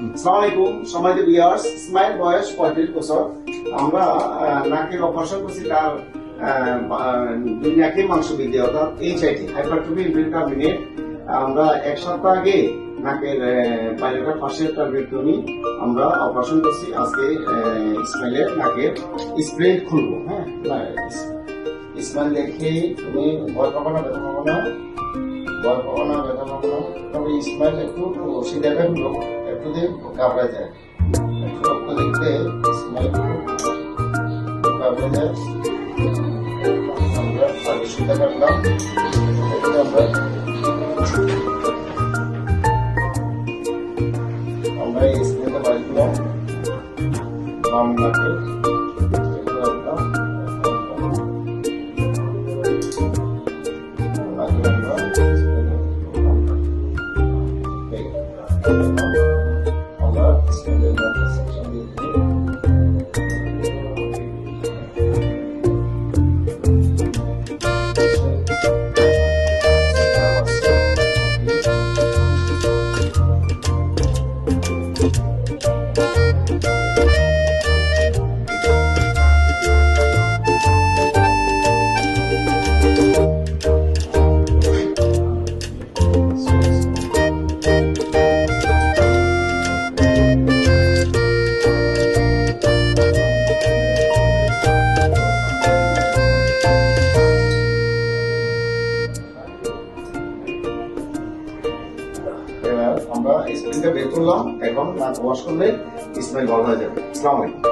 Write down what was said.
আসসালামু আলাইকুম সম্মানিত ভিউয়ার্স, ইসমাইল বয়স 35 বছর। আমরা নাকের অপারেশন করছি তার দুই নাকের মাংস বৃদ্ধি অর্থাৎ HIT হাইপারট্রফি ইনফিল্ট্রামিনেট। আমরা এক সপ্তাহ আগে নাকের বাইরেটার পাশে একটা বেটনি আমরা অপারেশন করছি। আজকে ইসমাইলের নাকের স্প্রে খুলবো। হ্যাঁ, ইসমাইল দেখে তুমি ভয় পাবো না, ব্যথা পাবো না, ভয় পাবো না, ব্যথা পাবো না। তবে ইসমাইল একটু সিদ্ধাটা হলো একটু দিয়ে ঘাবড়ে যায়, একটু রক্ত দেখতে ইসমাইল ঘাবড়ে যায়। আমরা আগে সিদ্ধা কাটলাম, আমরা এই স্প্রেটা বাড়ি দিলাম বাম নাকে। আমরা স্প্রিংটা বের করলাম, এখন নাক ওয়াশ করলে স্মেল ভালো হয়ে যাবে। আসসালামু আলাইকুম।